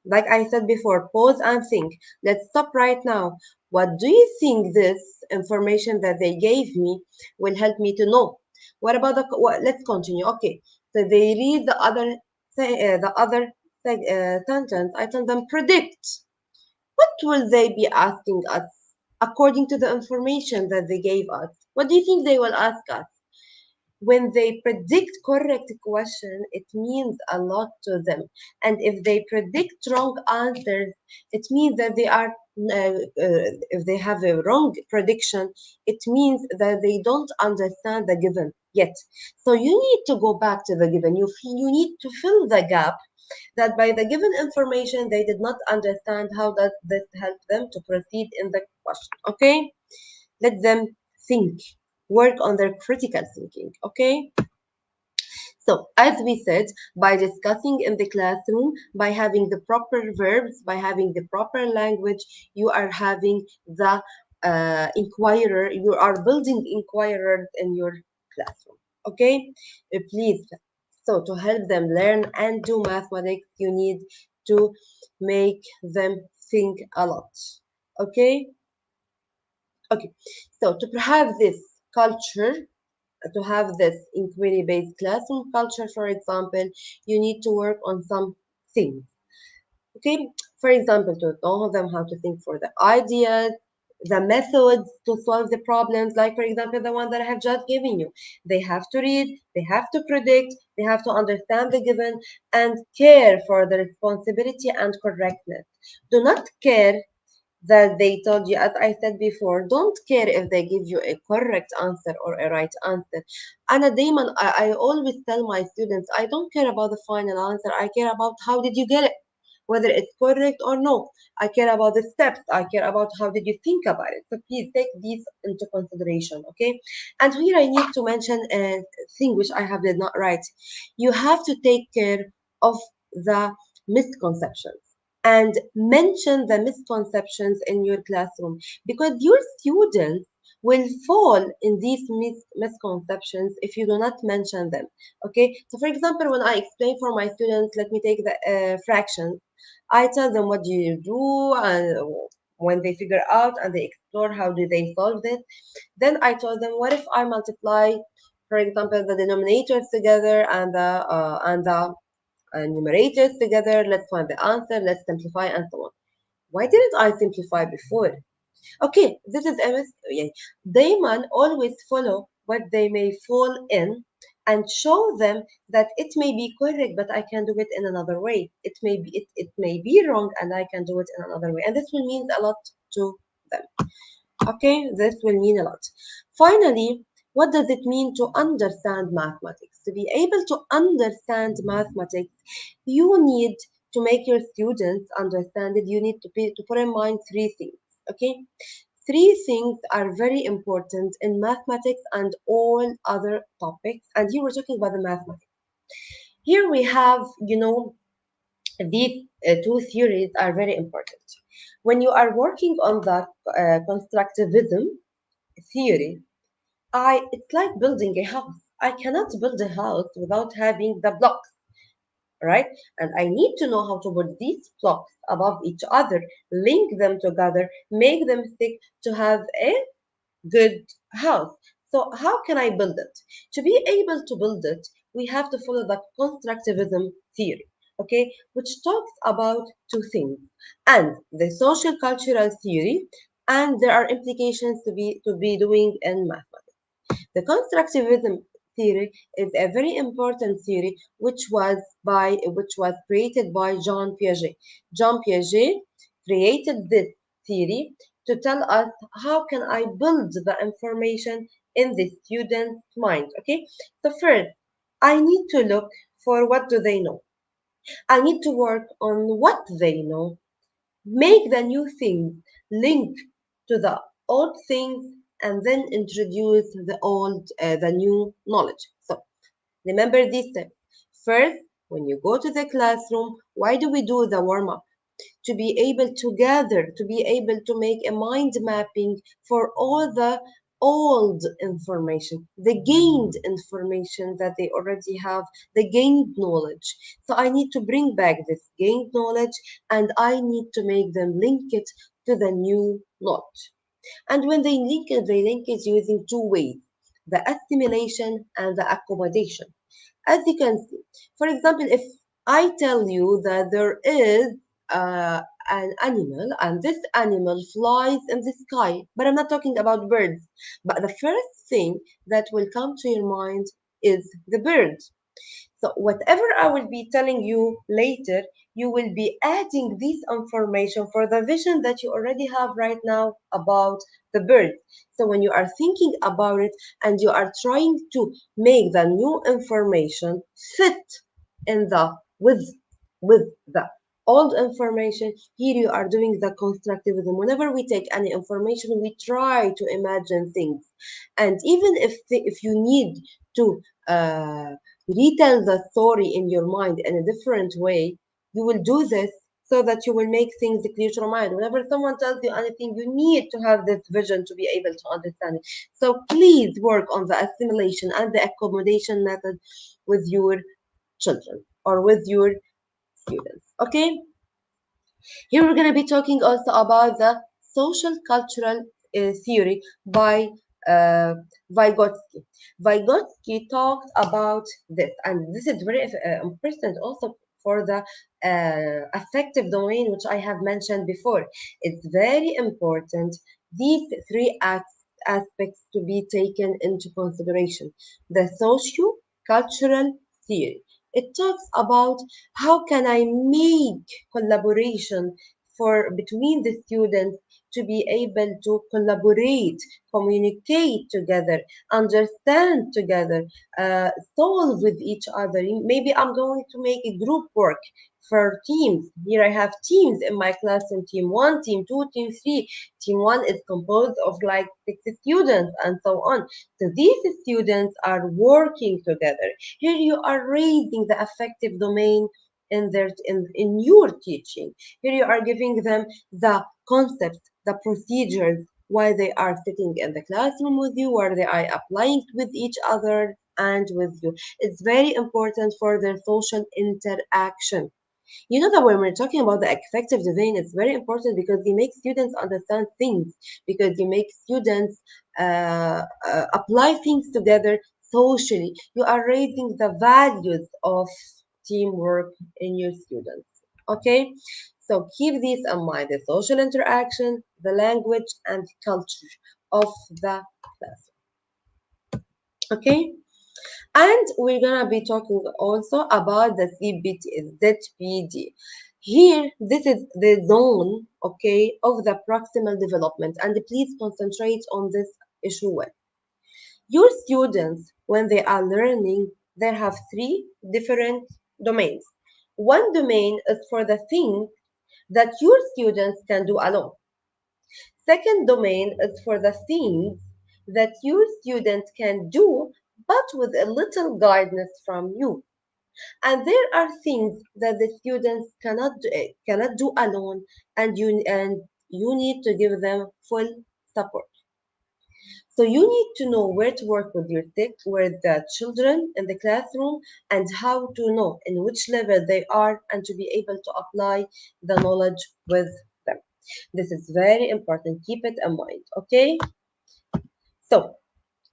Like I said before, pause and think. Let's stop right now. What do you think this information that they gave me will help me to know? What about let's continue. Okay, so they read the other sentence. I tell them predict. What will they be asking us according to the information that they gave us? What do you think they will ask us? When they predict correct question, it means a lot to them. And if they predict wrong answers, it means that if they have a wrong prediction, it means that they don't understand the given yet. So you need to go back to the given. You need to fill the gap that by the given information they did not understand. How does this help them to proceed in the question? Okay, let them think, work on their critical thinking. Okay, so as we said, by discussing in the classroom, by having the proper verbs, by having the proper language, you are having the inquirer, you are building inquirers in your classroom. Okay, please. So to help them learn and do mathematics, you need to make them think a lot. Okay, okay. So to have this culture, to have this inquiry based classroom culture, for example, you need to work on some things. Okay, for example, to know them how to think for the ideas, the methods to solve the problems, like for example, the one that I have just given you. They have to read, they have to predict, they have to understand the given and care for the responsibility and correctness. Do not care that they told you, as I said before, don't care if they give you a correct answer or a right answer. And I always tell my students, I don't care about the final answer. I care about how did you get it, whether it's correct or no. I care about the steps. I care about how did you think about it. So please take these into consideration, okay? And here I need to mention a thing which I have did not write. You have to take care of the misconceptions and mention the misconceptions in your classroom, because your students will fall in these misconceptions if you do not mention them. Okay, so for example, when I explain for my students, let me take the fractions. I tell them what do you do, and when they figure out and they explore how do they solve it, then I told them, what if I multiply, for example, the denominators together and the numerators together? Let's find the answer. Let's simplify and so on. Why didn't I simplify before? Okay, this is MS. Yeah. They man always follow what they may fall in and show them that it may be correct, but I can do it in another way. It may be wrong and I can do it in another way. And this will mean a lot to them. Okay, this will mean a lot. Finally, what does it mean to understand mathematics? To be able to understand mathematics, you need to make your students understand it. You need to put in mind three things. Okay, three things are very important in mathematics and all other topics. And here we're talking about the mathematics. Here we have, these two theories are very important. When you are working on the constructivism theory, it's like building a house. I cannot build a house without having the blocks, right? And I need to know how to put these blocks above each other, link them together, make them stick to have a good house. So how can I build it? To be able to build it, we have to follow the constructivism theory, okay, which talks about two things, and the social cultural theory, and there are implications to be doing in mathematics. The constructivism theory is a very important theory which was created by Jean Piaget. Jean Piaget created this theory to tell us how can I build the information in the student's mind. Okay, so first I need to look for what do they know. I need to work on what they know, make the new things link to the old things, and then introduce the new knowledge. So remember these steps. First, when you go to the classroom, why do we do the warm up? To be able to gather, to be able to make a mind mapping for all the old information, the gained information that they already have, the gained knowledge. So I need to bring back this gained knowledge and I need to make them link it to the new knowledge. And when they link it using two ways, the assimilation and the accommodation. As you can see, for example, if I tell you that there is uh, an animal and this animal flies in the sky, but I'm not talking about birds, but the first thing that will come to your mind is the bird. So whatever I will be telling you later, you will be adding this information for the vision that you already have right now about the bird. So when you are thinking about it and you are trying to make the new information fit in the with the old information, here you are doing the constructivism. Whenever we take any information, we try to imagine things, and even if you need to retell the story in your mind in a different way, you will do this so that you will make things clear to your mind. Whenever someone tells you anything, you need to have this vision to be able to understand it. So please work on the assimilation and the accommodation method with your children or with your students. Okay, here we're going to be talking also about the social cultural theory by uh, Vygotsky. Vygotsky talked about this, and this is very important also for the affective domain, which I have mentioned before. It's very important these three aspects to be taken into consideration. The socio-cultural theory. It talks about how can I make collaboration for between the students to be able to collaborate, communicate together, understand together, solve with each other. Maybe I'm going to make a group work for teams. Here I have teams in my classroom, team one, team two, team three. Team one is composed of like 6 students and so on. So these students are working together. Here you are raising the affective domain in your teaching. Here you are giving them the concepts, the procedures, why they are sitting in the classroom with you, where they are applying with each other and with you. It's very important for their social interaction. You know that when we're talking about the affective domain, it's very important because they make students understand things, because they make students apply things together socially. You are raising the values of teamwork in your students. Okay? So keep these in mind, the social interaction, the language, and culture of the class. Okay? And we're gonna be talking also about the ZPD. Here, this is the zone, okay, of the proximal development, and please concentrate on this issue well. Your students, when they are learning, they have 3 different domains. One domain is for the things that your students can do alone. Second domain is for the things that your students can do, but with a little guidance from you. And there are things that the students cannot do alone, and you need to give them full support. So you need to know where to work with your tech, with the children in the classroom, and how to know in which level they are, and to be able to apply the knowledge with them. This is very important. Keep it in mind. Okay. So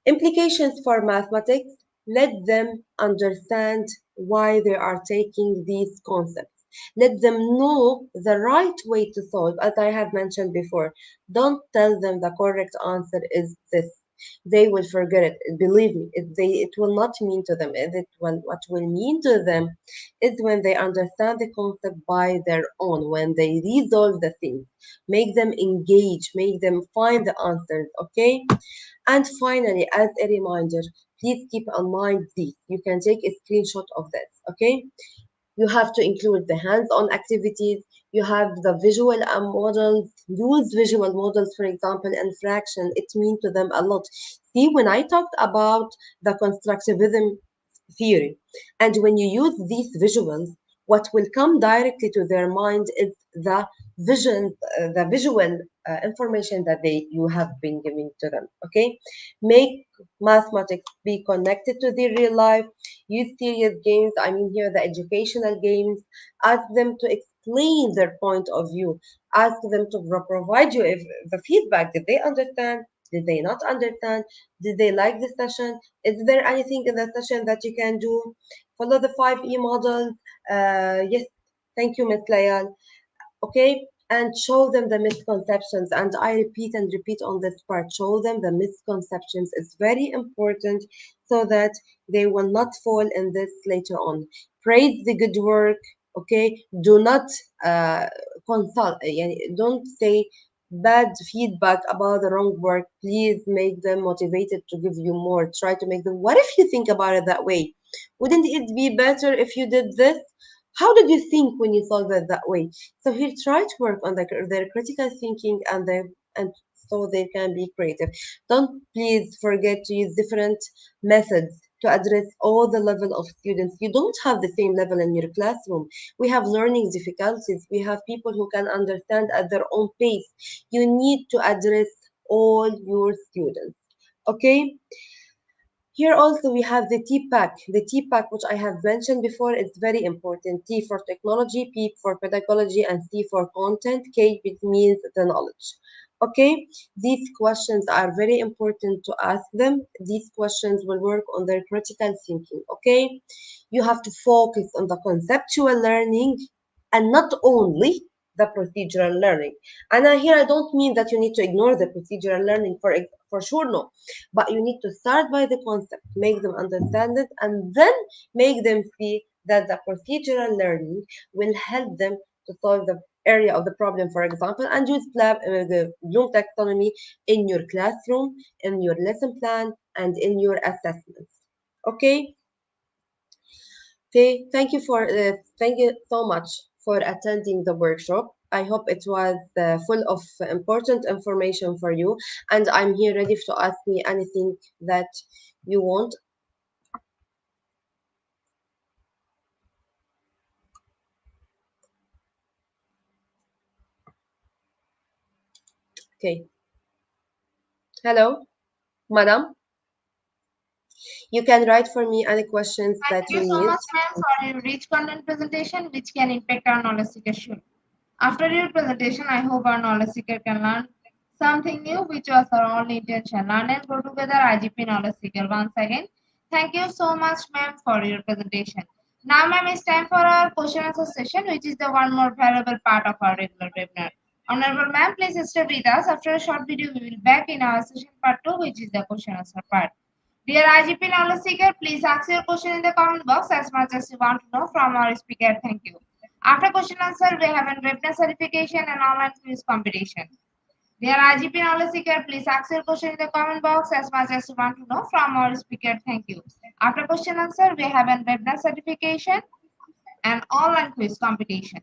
implications for mathematics, let them understand why they are taking these concepts. Let them know the right way to solve, as I have mentioned before. Don't tell them the correct answer is this. They will forget it. Believe me, it will not mean to them. What will mean to them is when they understand the concept by their own, when they resolve the things. Make them engage, make them find the answers, okay? And finally, as a reminder, please keep in mind this. You can take a screenshot of this, okay? You have to include the hands-on activities. You have the visual models. Use visual models, for example, in fraction. It means to them a lot. See, when I talked about the constructivism theory, and when you use these visuals, what will come directly to their mind is the visual information that you have been giving to them. Okay, make mathematics be connected to their real life. Use serious games. I mean here the educational games. Ask them to explain their point of view. Ask them to provide you if the feedback. Did they understand? Did they not understand? Did they like the session? Is there anything in the session that you can do? Follow the 5E model. Yes, thank you, Ms. Layal. Okay, and show them the misconceptions. And I repeat and repeat on this part. Show them the misconceptions. It's very important so that they will not fall in this later on. Praise the good work. Okay, do not uh, consult. Don't say bad feedback about the wrong work. Please make them motivated to give you more. Try to make them. What if you think about it that way? Wouldn't it be better if you did this? How did you think when you thought that way? So here, try to work on their critical thinking and so they can be creative. Don't please forget to use different methods to address all the level of students. You don't have the same level in your classroom. We have learning difficulties. We have people who can understand at their own pace. You need to address all your students. Okay? Here also we have the TPAC. The TPAC, which I have mentioned before, is very important. T for technology, P for pedagogy, and C for content. K, which means the knowledge. Okay, these questions are very important to ask them. These questions will work on their critical thinking. Okay, you have to focus on the conceptual learning and not only the procedural learning. And here I don't mean that you need to ignore the procedural learning for sure, no. But you need to start by the concept, make them understand it, and then make them see that the procedural learning will help them to solve area of the problem, for example, and use the Bloom taxonomy in your classroom, in your lesson plan, and in your assessments. Okay? Okay, thank you so much for attending the workshop. I hope it was full of important information for you, and I'm here ready to ask me anything that you want. Okay. Hello, madam. You can write for me any questions Thank that you you so need. much, ma'am, for your rich content presentation, which can impact our knowledge seeker should. After your presentation, I hope our knowledge seeker can learn something new, which was our only intention. Learn and grow together, IGP Knowledge Seeker. Once again, thank you so much, ma'am, for your presentation. Now, ma'am, it's time for our question answer session, which is the one more valuable part of our regular webinar. Honorable ma'am, please stay with us. After a short video, we will back in our session part 2, which is the question answer part. Dear IGP Knowledge Seeker, please ask your question in the comment box as much as you want to know from our speaker. Thank you. After question answer, we have a webinar certification and online quiz competition. Dear IGP Knowledge Seeker, please ask your question in the comment box as much as you want to know from our speaker. Thank you. After question answer, we have a webinar certification and online quiz competition.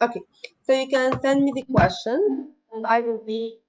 Okay, so you can send me the question, and I will be.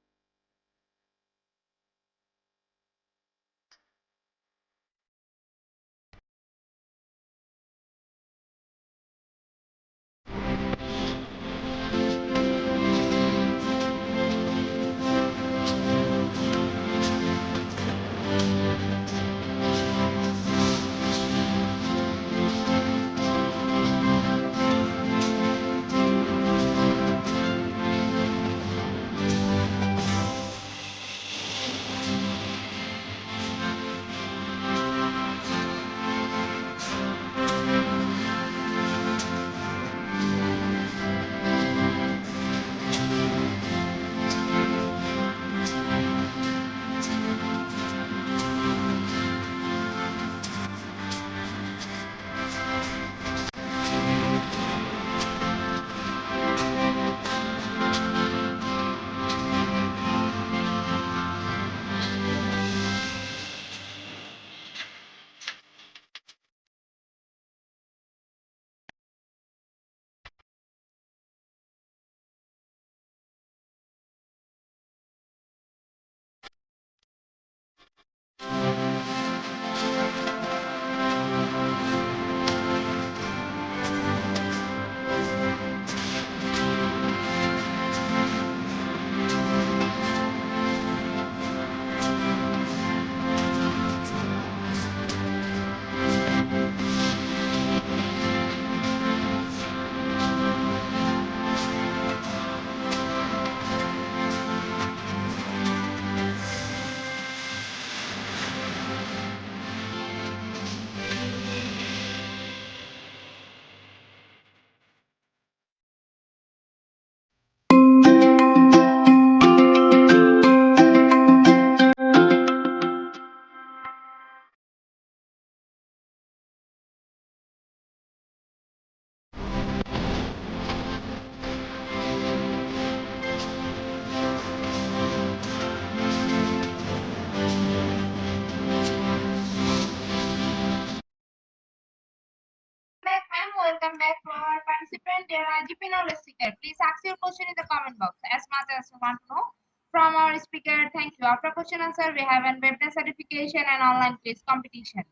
Welcome back to our participant, dear IGP Knowledge Seeker. Please ask your question in the comment box as much as you want to know from our speaker. Thank you. After question answer, we have a webinar certification and online quiz competition.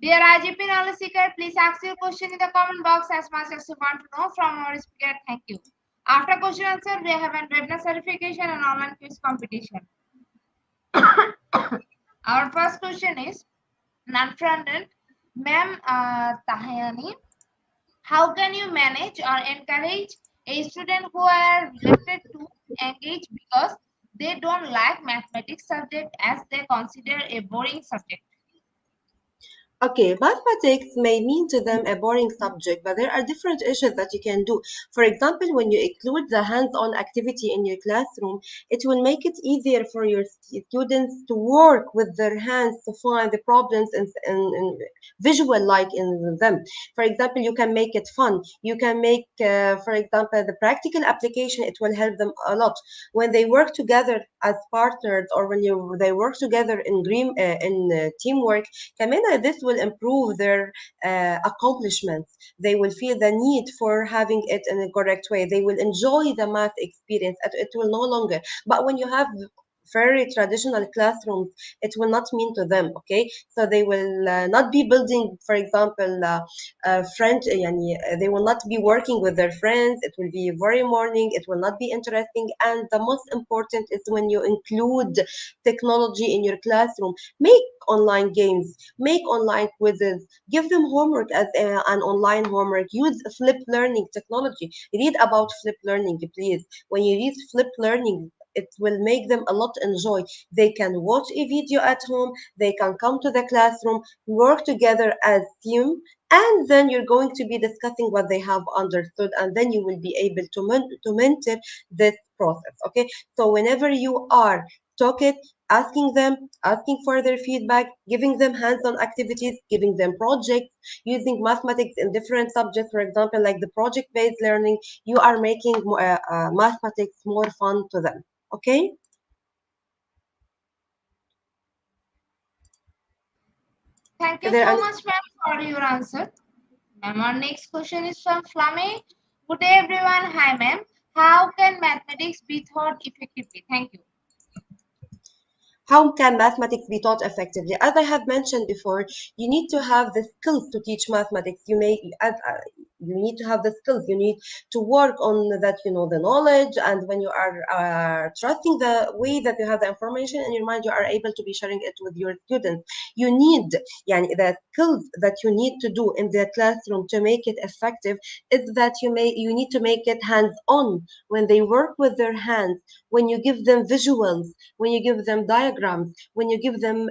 Dear IGP Knowledge Seeker, please ask your question in the comment box as much as you want to know from our speaker. Thank you. After question answer, we have a webinar certification and online quiz competition. Our first question is non-fronted. Ma'am Tahani, how can you manage or encourage a student who are reluctant to engage because they don't like mathematics subject as they consider a boring subject? Okay, mathematics may mean to them a boring subject, but there are different issues that you can do. For example, when you include the hands-on activity in your classroom, it will make it easier for your students to work with their hands to find the problems and visual like in them. For example, you can make it fun. You can make, for example, the practical application. It will help them a lot when they work together as partners, or when they work together in teamwork. Kamena, this will improve their accomplishments. They will feel the need for having it in a correct way. They will enjoy the math experience. It will no longer. But when you have very traditional classrooms, it will not mean to them. Okay, so they will not be building, for example, friend. They will not be working with their friends. It will be very morning. It will not be interesting. And the most important is when you include technology in your classroom. Make online games, make online quizzes, give them homework as an online homework, use flip learning technology. Read about flip learning, please. When you read flip learning, it will make them a lot enjoy. They can watch a video at home, they can come to the classroom, work together as team, and then you're going to be discussing what they have understood, and then you will be able to mentor this process. Okay, so whenever you are talking, asking for their feedback, giving them hands-on activities, giving them projects, using mathematics in different subjects, for example, like the project-based learning, you are making mathematics more fun to them. Okay? Thank Are you there so any? much, ma'am, for your answer. Ma'am, our next question is from Flame. Good day, everyone. Hi, ma'am. How can mathematics be taught effectively? Thank you. How can mathematics be taught effectively? As I have mentioned before, you need to have the skills to teach mathematics. You need to have the skills. You need to work on that. You know the knowledge, and when you are trusting the way that you have the information in your mind, you are able to be sharing it with your students. You need, the skills that you need to do in the classroom to make it effective is that you need to make it hands on. When they work with their hands, when you give them visuals, when you give them diagrams, when you give them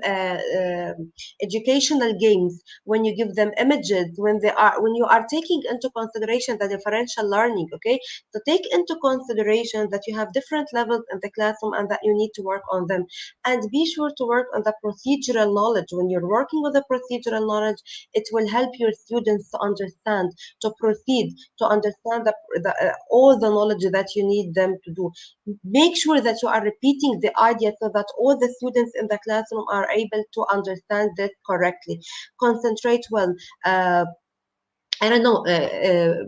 educational games, when you give them images, when you are taking into consideration the differential learning. Okay, so take into consideration that you have different levels in the classroom and that you need to work on them, and be sure to work on the procedural knowledge. When you're working with the procedural knowledge, it will help your students to understand, to proceed, to understand all the knowledge that you need them to do. Make sure that you are repeating the idea so that all the students in the classroom are able to understand this correctly. Concentrate well. I don't know,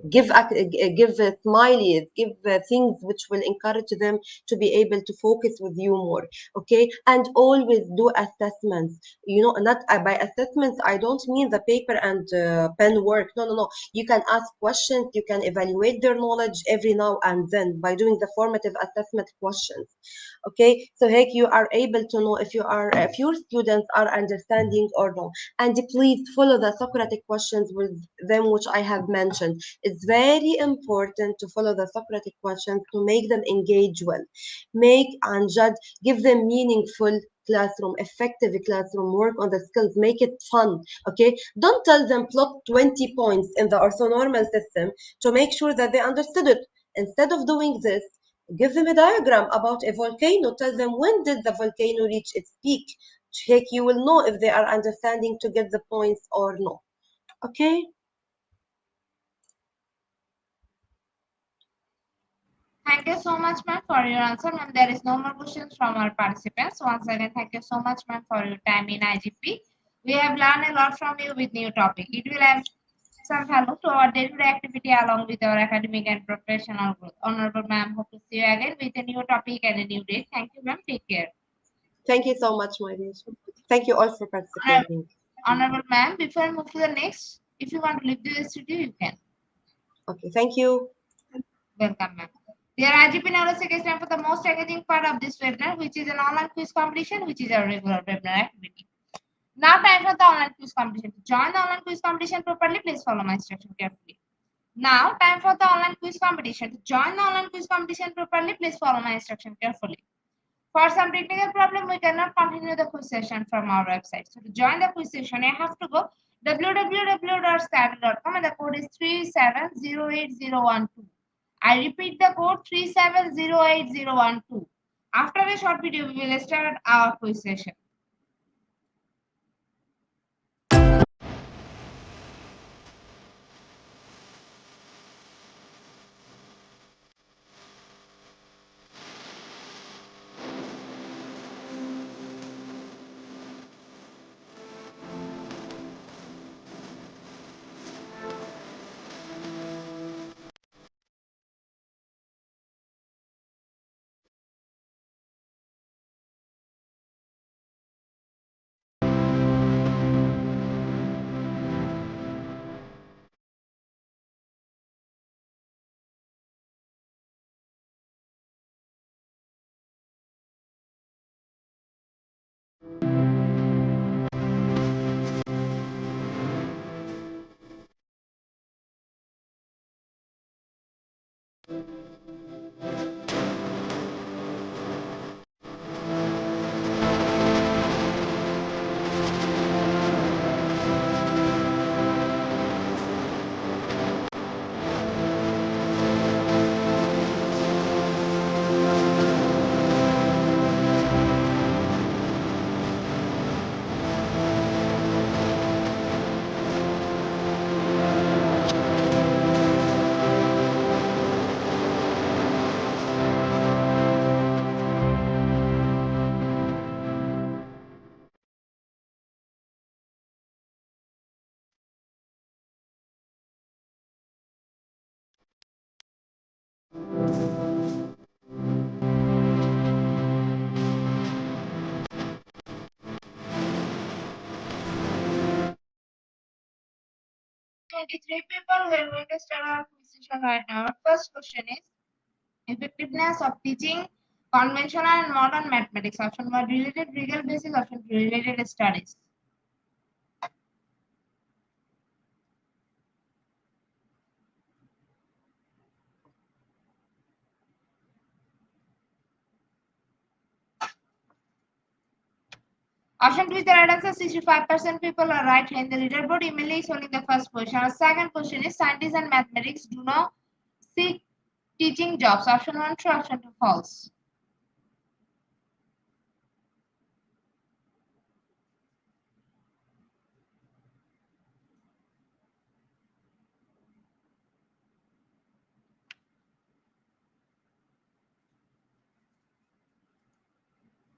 give smileys, give things which will encourage them to be able to focus with you more. Okay, and always do assessments. You know, not by assessments, I don't mean the paper and pen work. No, no, no. You can ask questions. You can evaluate their knowledge every now and then by doing the formative assessment questions. Okay, so heck, you are able to know if your students are understanding or not. And please follow the Socratic questions with them, which I have mentioned. It's very important to follow the Socratic questions to make them engage well. Make and judge, give them meaningful classroom, effective classroom, work on the skills, make it fun. Okay, don't tell them plot 20 points in the orthonormal system to make sure that they understood it. Instead of doing this, give them a diagram about a volcano. Tell them, when did the volcano reach its peak? Check, you will know if they are understanding to get the points or no. Okay? Thank you so much, ma'am, for your answer. Ma'am, there is no more questions from our participants. Once again, thank you so much, ma'am, for your time in IGP. We have learned a lot from you with new topic. It will add some value to our day-to-day activity along with our academic and professional growth. Honorable ma'am, hope to see you again with a new topic and a new date. Thank you, ma'am. Take care. Thank you so much, my dear. Thank you all for Honor- participating. Honorable ma'am, before I move to the next, if you want to leave the studio, you can. Okay, thank you. Welcome, ma'am. Dear IGP Neurosec, it's time for the most engaging part of this webinar, which is an online quiz competition, which is our regular webinar activity. Now, time for the online quiz competition. To join the online quiz competition properly, please follow my instruction carefully. Now, time for the online quiz competition. To join the online quiz competition properly, please follow my instruction carefully. For some technical problem, we cannot continue the quiz session from our website. So, to join the quiz session, you have to go www.scatter.com, and the code is 3708012. I repeat the code 3708012. After a short video, we will start our quiz session. Three people we are going to start our quiz session right now. First question is effectiveness of teaching conventional and modern mathematics. Option 1 related real basis, option 2 related studies. Option 2 is the right answer. 65% people are right here in the leaderboard. Emily is holding the first position. Our second question is scientists and mathematics do not seek teaching jobs. Option 1 true, option 2 false.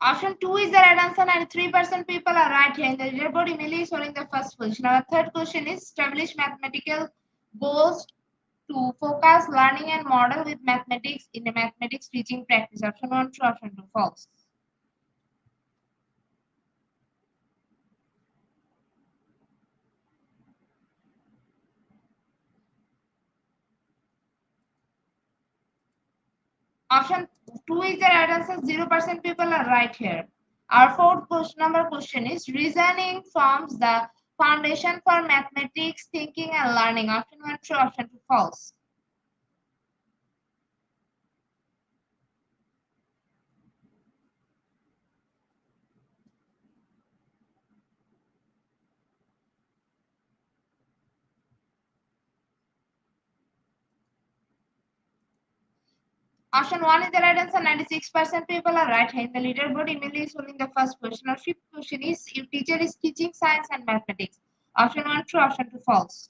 Option 2 is the right answer. 93% people are right here in the leaderboard. Emily is holding the first position. Our third question is establish mathematical goals to focus learning and model with mathematics in the mathematics teaching practice. Option 1 true, option 2 false. Option 2 is the right answer. 0% people are right here. Our fourth question is reasoning forms the foundation for mathematics thinking and learning. Option 1 true, option 2 false. Option 1 is the right answer. 96% people are right here in the leaderboard. Emily is holding the first question. Our fifth question is your teacher is teaching science and mathematics. Option 1 true, option 2 false.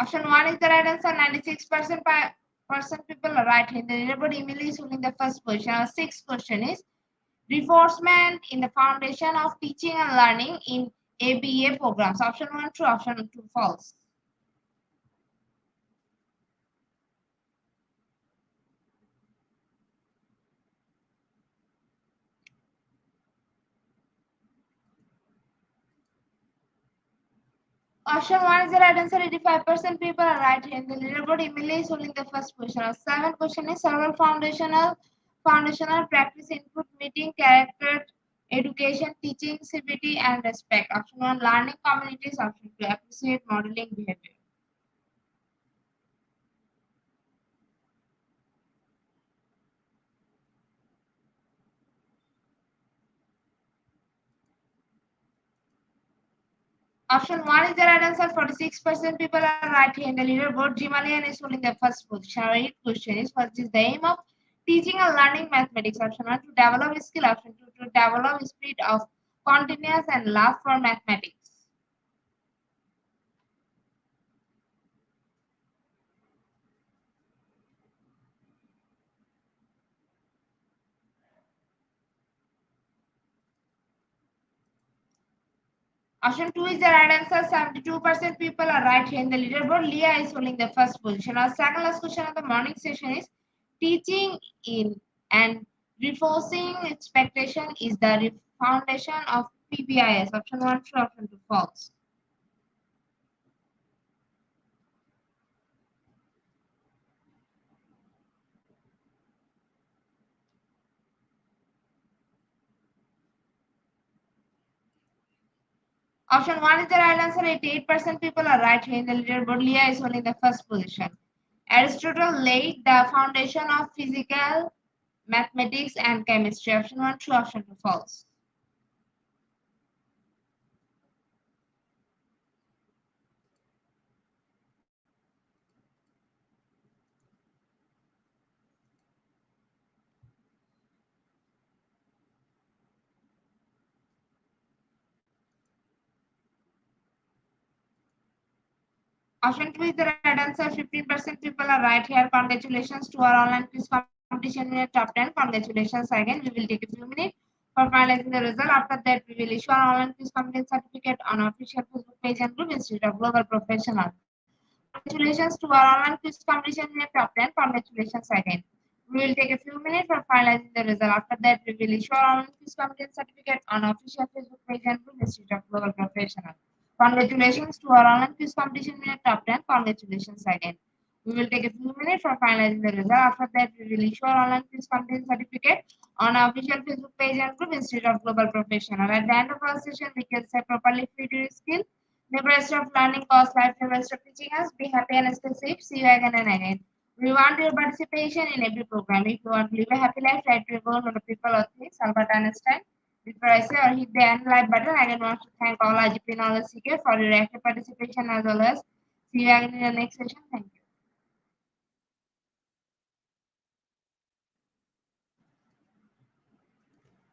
Option 1 is the right answer. 96% people are right here in the leaderboard. Emily is holding the first position. Our sixth question is reinforcement in the foundation of teaching and learning in ABA programs. Option 1 true, option 2 false. Option 1 is the right answer. 85% people are right here in the leaderboard. Emily is holding the first position. Our seventh question is several foundational practice include meeting character Education, teaching, civility, and respect. Option 1, learning communities. Option 2, appreciate modeling behavior. Option 1 is the right answer. 46% people are right here in the leaderboard. Jimalian is holding the first position. Our eighth question is, what is the aim of teaching and learning mathematics? Option 1, to develop skill. Option 2, to develop spirit of continuous and love for mathematics. Option 2 is the right answer. 72% people are right here in the leaderboard. Leah is holding the first position. Our second last question of the morning session is, teaching in and reinforcing expectation is the foundation of PBIS. Option 1 true, option 2 false. Option 1 is the right answer. 88% people are right here in the leaderboard. Leah is holding the first position. Aristotle laid the foundation of physical, mathematics, and chemistry. Option 1 true, option 2 false. Option 2 is the right answer. 15% people are right here. Congratulations to our online quiz competition in the top 10. Congratulations again. We will take a few minutes for finalizing the result. After that, we will issue our online quiz competence certificate on our official Facebook page and group Institute of Global Professional. Congratulations to our online quiz competition in the top 10. Congratulations again. We will take a few minutes for finalizing the result. After that, we will issue our online quiz competence certificate on our official Facebook page and group Institute of Global Professional. Congratulations to our online quiz competition in the top 10. Congratulations again. We will take a few minutes for finalizing the result. After that, we will issue our online quiz competence certificate on our official Facebook page and group Institute of Global Professional. At the end of our session, we can say properly fit your skill. Never stop learning, cause life never stop teaching us. Be happy and stay safe. See you again and again. We want your participation in every program. If you want to live a happy life, try to go on the people or things. Albert Einstein. Before I say or hit the end like button, again want to thank all IGP Knowledge Seeker for your active participation as well as see you again in the next session. Thank you.